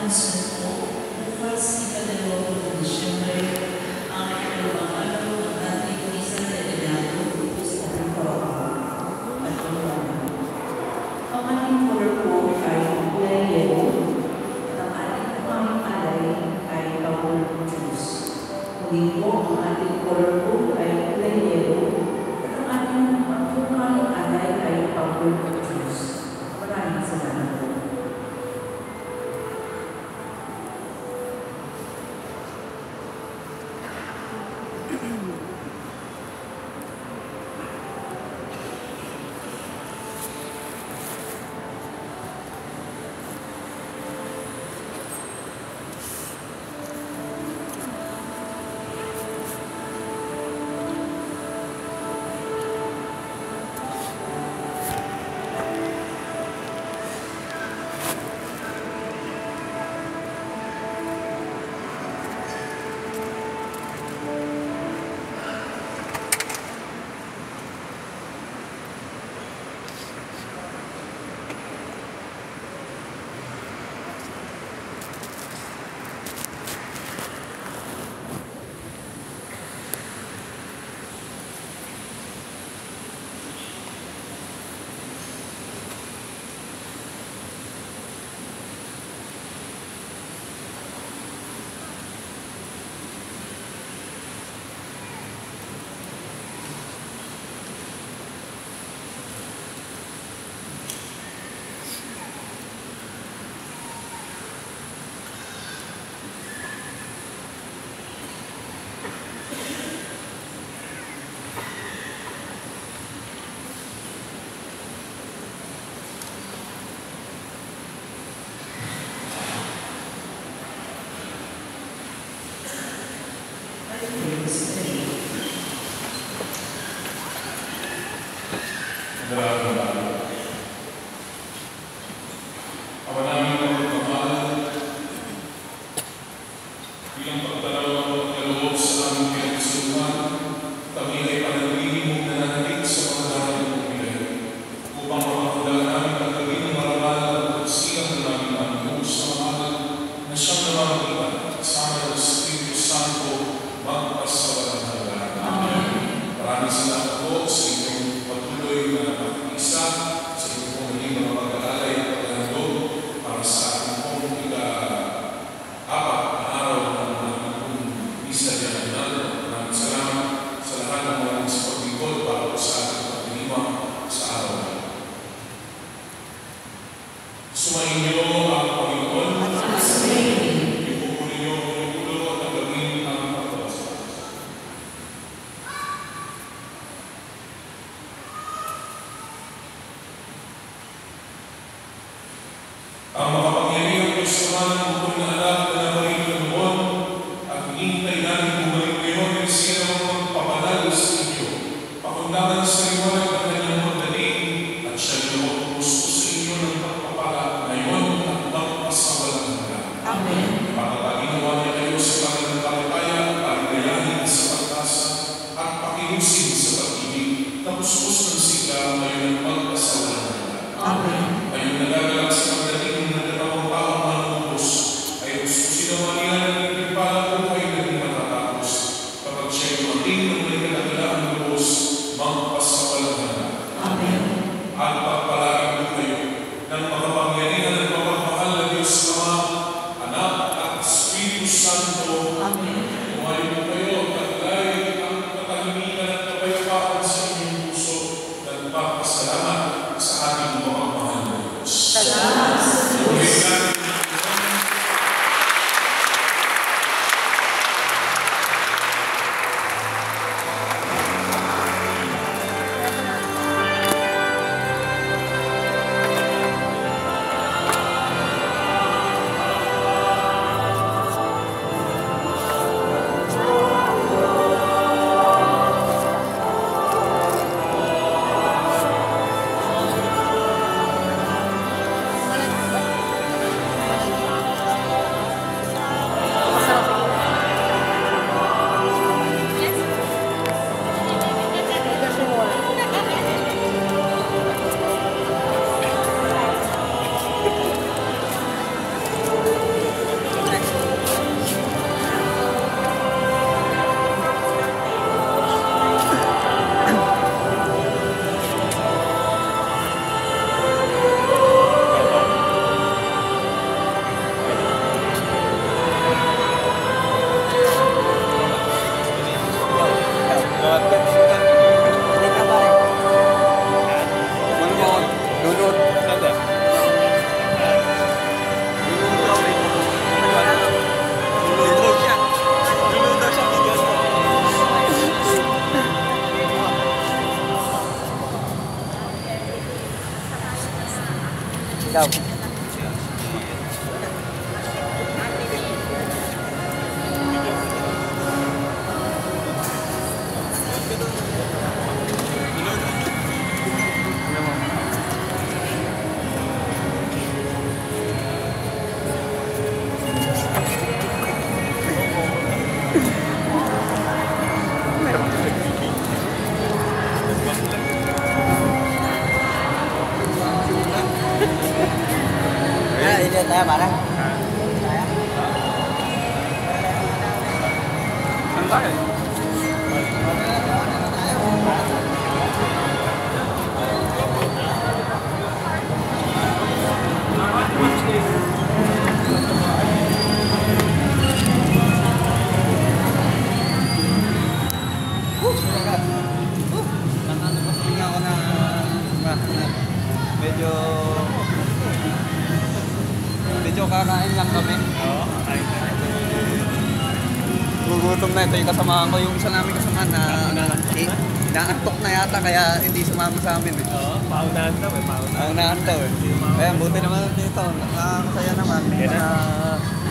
announcement po. Bukas, ikadalawa po ng Disyembre, ang ikalawang araw ng ating isang delegado sa at ang ating color po ay kulay yellow at ang ating pamaalay ay pawang juice. Muli po, ang ating color po ay kulay yellow at ang ating pamaalay ay pawang juice. Maraming salamat po. Ng makapangyarihan at mapagmahal na Diyos Ama, Anak, Laki. Tingnan ko na medyo kakain lang kami. Oo, kain ka na. Gugutom na ito yung kasamahan ko. Yung isa namin kasama na naantok na yata kaya hindi sumama sa amin eh. Oo, paunahan daw eh, paunahan. Ang naantaw eh. Kaya buti naman dito. Nakakasaya naman. Yan na.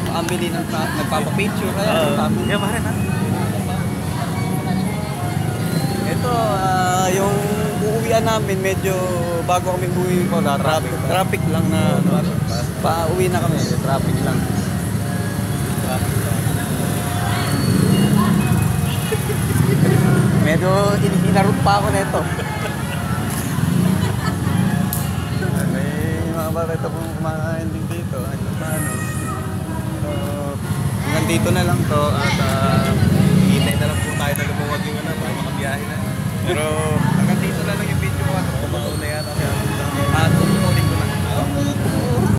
Nakakambili ng nagpapapicture. Kaya sabi. Yan pa rin ha. Ito, yung uuwian namin medyo bago kami uwi ko na traffic lang na pa-uwi na kami, traffic lang. Medyo inarot pa ako nito. May mga barito pong kumakain din dito. Ano paano? So, hanggang dito na lang to at Hintay na lang po tayo na lumuwag yung ano, para makabiyahe na. pero hanggang dito na lang yung video ko. Kumauna yata siya. At uulit ko na.